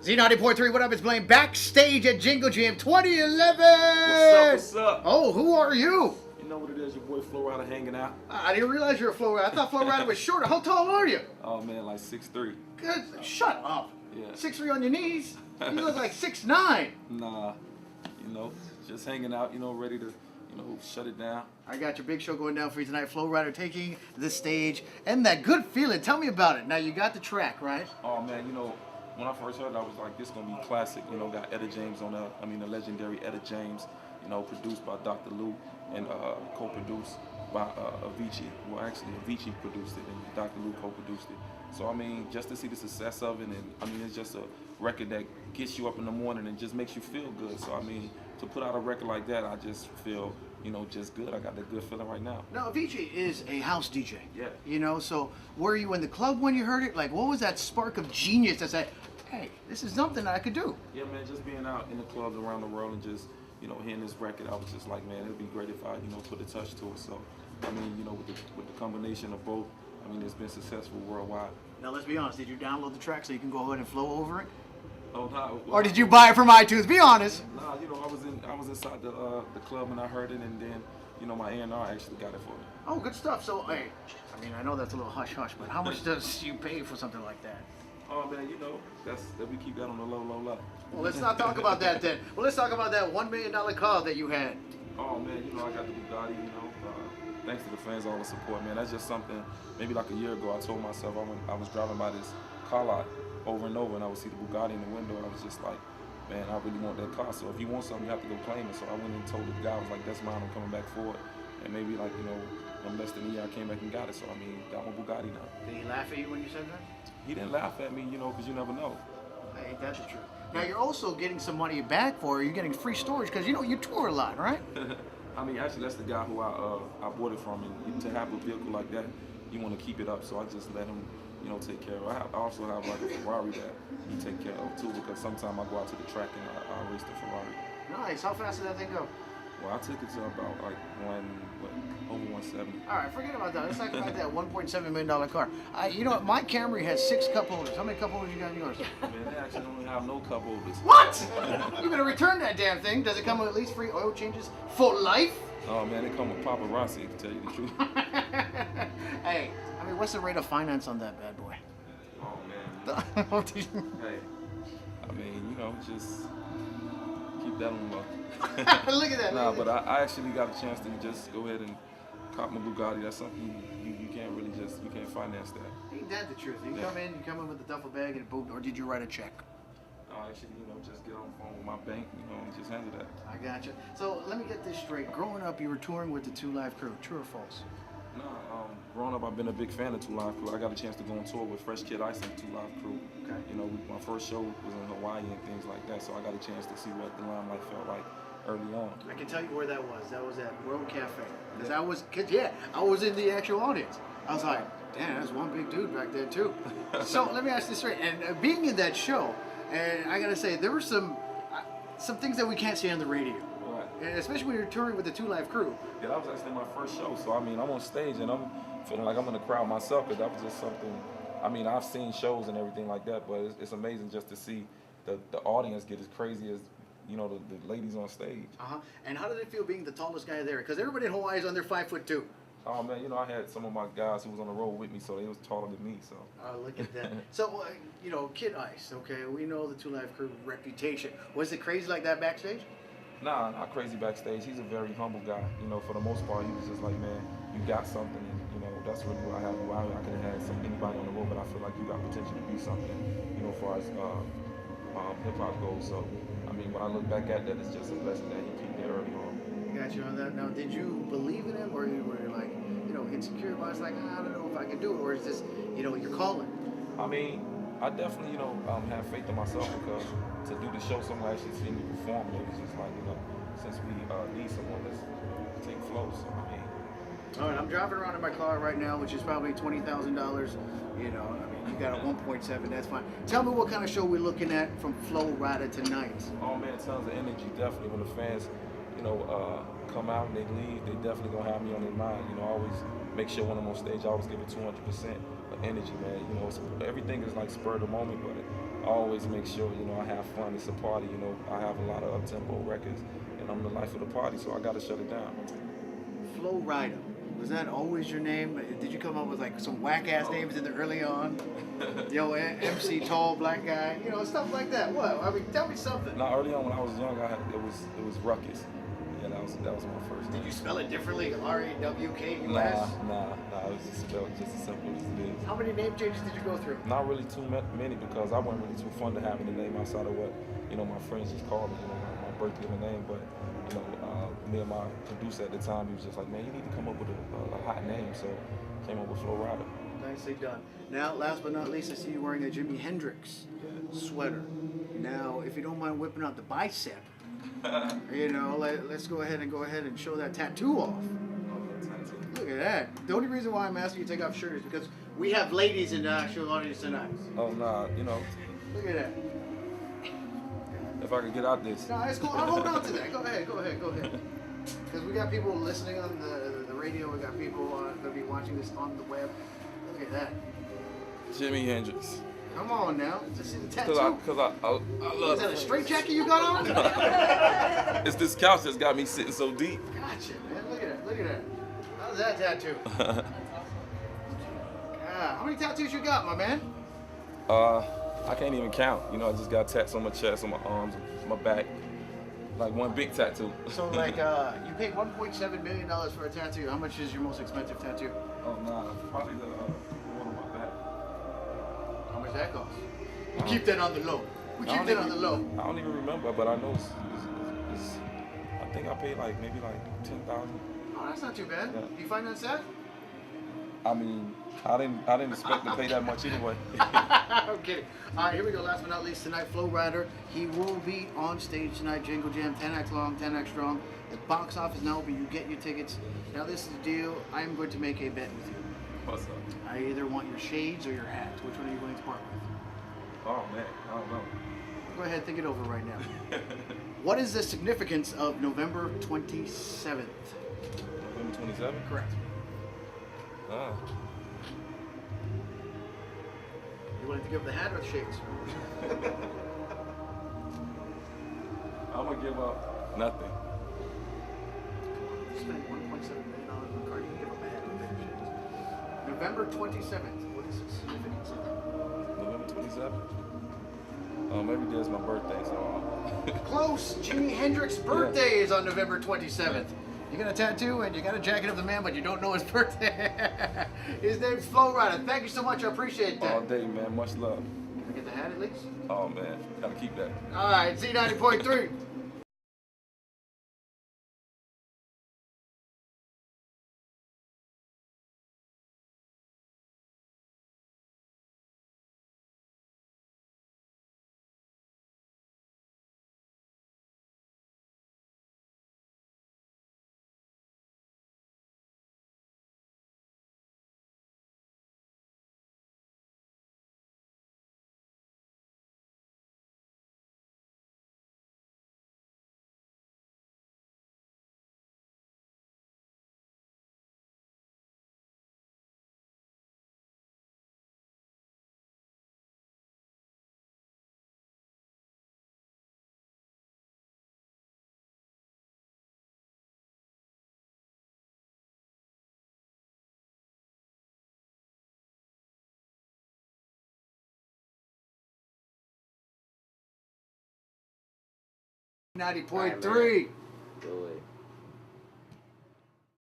Z90.3, what up? It's Blaine backstage at Jingle Jam 2011. What's up? Oh, who are you? You know what it is, your boy Flo Rida hanging out. I didn't realize you were a Flo Rida. I thought Flo Rida was shorter. How tall are you? Oh man, like 6'3". Good. Shut up. Yeah. 6'3" on your knees. You look like 6'9". Nah, just hanging out, ready to, shut it down. I got your big show going down for you tonight. Flo Rida taking the stage. And that good feeling. Tell me about it. Now, you got the track, right? Oh man, when I first heard it, I was like, this gonna be classic. Got Etta James on that. The legendary Etta James. Produced by Dr. Lou and co-produced by Avicii. Well, actually, Avicii produced it and Dr. Lou co-produced it. So, just to see the success of it, and it's just a record that gets you up in the morning and just makes you feel good. So, to put out a record like that, I just feel, just good. I got that good feeling right now. Now, Avicii is a house DJ. Yeah. So were you in the club when you heard it? Like, what was that spark of genius that said, hey, this is something I could do? Yeah, man, just being out in the clubs around the world and just, hearing this record, I was just like, man, it'd be great if I, put a touch to it. So, with the combination of both, it's been successful worldwide. Now, let's be honest. Did you download the track so you can go ahead and flow over it? Oh, no. Or did you buy it from iTunes? Be honest. Nah, I was inside the club and I heard it, and then, my A&R actually got it for me. Oh, good stuff. So, hey, I know that's a little hush-hush, but how much does you pay for something like that? Oh, man, that we keep that on the low. Well, let's not talk about that then. Well, let's talk about that $1 million car that you had. Oh, man, I got the Bugatti, thanks to the fans, all the support, man. That's just something, maybe like a year ago, I told myself I was driving by this car lot over and over, and I would see the Bugatti in the window, and I was just like, man, I really want that car. So if you want something, you have to go claim it. So I went and told the guy, I was like, that's mine, I'm coming back for it. And maybe like, in less than a year, I came back and got it. So got my Bugatti now. Did he laugh at you when you said that? He didn't laugh at me, because you never know. Ain't that the truth? Now, you're also getting some money back for it. You're getting free storage because, you tour a lot, right? Actually, that's the guy who I bought it from. And to have a vehicle like that, you want to keep it up. So I just let him, take care of it. I also have like a Ferrari that he take care of too, because sometimes I go out to the track and I race the Ferrari. Nice. How fast did that thing go? Well, I took it to about like over 170. All right, forget about that. Let's talk about that $1.7 million car. You know what? My Camry has 6 cup holders. How many cup holders you got in yours? Man, they actually don't have no cup holders. What? You better return that damn thing. Does it come with at least free oil changes for life? Oh man, they come with paparazzi, to tell you the truth. Hey, what's the rate of finance on that bad boy? Oh man. Hey, just keep that on low. Look at that. Nah, but I actually got a chance to just go ahead and cop my Bugatti. That's something you can't really you can't finance that. Ain't that the truth? You come in with a duffel bag and a boot, or did you write a check? Actually, just get on the phone with my bank, and just handle that. I got you. So let me get this straight. Growing up, you were touring with the 2 Live Crew. True or false? No, growing up, I've been a big fan of 2 Live Crew. I got a chance to go on tour with Fresh Kid Ice and 2 Live Crew. Okay. My first show was in Hawaii and things like that, so I got a chance to see what the limelight felt like early on. I can tell you where that was. That was at World Cafe. Because I was in the actual audience. I was like, damn, that's one big dude back there too. So let me ask this straight. And being in that show, and I gotta say, there were some things that we can't see on the radio. Right. And especially when you're touring with the 2 Live Crew. Yeah, that was actually my first show. So I'm on stage and I'm feeling like I'm in the crowd myself, because that was just something. I've seen shows and everything like that, but it's amazing just to see the audience get as crazy as the ladies on stage. And how did it feel being the tallest guy there? Because everybody in Hawaii is under 5'2". Oh man, I had some of my guys who was on the road with me, so they was taller than me. So. Oh, look at that. So, Kid Ice. Okay, we know the 2 Live Crew reputation. Was it crazy like that backstage? Nah, not crazy backstage. He's a very humble guy. For the most part, he was just like, man, you got something, and that's really what I have. I could have had anybody on the road, but I feel like you got potential to be something, as far as hip hop goes. So, when I look back at that, it's just a blessing that he peaked there early on. Got you on that. Now, did you believe in him, or you were like, insecure about it? Like, I don't know if I can do it, or is this, your calling? I definitely, have faith in myself, because to do the show, someone actually see me perform, it was just like, since we need someone, let's take Flo. So, All right, I'm driving around in my car right now, which is probably $20,000. You got a 1.7, that's fine. Tell me what kind of show we're looking at from Flo Rida tonight. Oh man, tons of energy, definitely. When the fans, come out and they leave, they definitely gonna have me on their mind. I always make sure when I'm on stage, I always give it 200%. energy, man. You know, everything is like spur of the moment, but I always make sure, you know, I have fun. It's a party, you know. I have a lot of up-tempo records, and I'm the life of the party, so I got to shut it down. Flo Rida. Was that always your name? Did you come up with like some whack ass names in the early on? Yo, MC tall black guy, you know, stuff like that. What? I mean, tell me something. Now, early on when I was young, it was Ruckus. Yeah, that was my first name. Did you spell it differently? RAWKUS? Nah. It was just spelled just as simple as it is. How many name changes did you go through? Not really too many because I wasn't really too fun to have any name outside of what, you know, my friends just called me, you know, my birth given name. But, you know, me and my producer at the time, he was just like, man, you need to come up with a hot name. So came up with Flo Rida. Nicely done. Now, last but not least, I see you wearing a Jimi Hendrix sweater. Now, if you don't mind whipping out the bicep, you know, let's go ahead and show that tattoo off. Look at that. The only reason why I'm asking you to take off your shirt is because we have ladies in the actual audience tonight. Oh, nah, you know. Look at that. If I could get out this. No, it's cool. I'll hold on to that. Go ahead. Because we got people listening on the radio. We got people going to be watching this on the web. Look at that. Jimi Hendrix. Come on now. Just see the tattoo. Because I love Is that a straight jacket you got on? It's this couch that's got me sitting so deep. Gotcha, man. Look at that. How's that tattoo? How many tattoos you got, my man? I can't even count. You know, I just got tats on my chest, on my arms, my back. Like one big tattoo. So like, you paid $1.7 million for a tattoo. How much is your most expensive tattoo? Oh, nah, probably the one on my back. How much that cost? We keep that on the low. I don't even remember, but I know it's I think I paid like maybe like $10,000. Oh, that's not too bad. Yeah. Do you find that sad? I mean, I didn't expect to pay that much anyway. I'm kidding. All right, here we go. Last but not least, tonight, Flo Rida. He will be on stage tonight. Jingle Jam, 10 acts long, 10 acts strong. The box office now open. You get your tickets. Now, this is the deal. I am going to make a bet with you. What's up? I either want your shades or your hat. Which one are you going to part with? Oh man, I don't know. Go ahead, think it over right now. What is the significance of November 27th? November 27th? Correct. Ah. You want to give the hat or the shades? I'm gonna give up nothing. You spent $1.7 million on a car. You can give up a hat or the shades. November 27th. What is the significance of that? November 27th? Every day is my birthday, so. Close! Jimi Hendrix's birthday is on November 27th. You got a tattoo and you got a jacket of the man, but you don't know his birthday. His name's Flo Rida. Thank you so much. I appreciate that. All day, man. Much love. Can I get the hat at least? Oh, man. Gotta keep that. All right, Z90.3. Z90.3. Do it.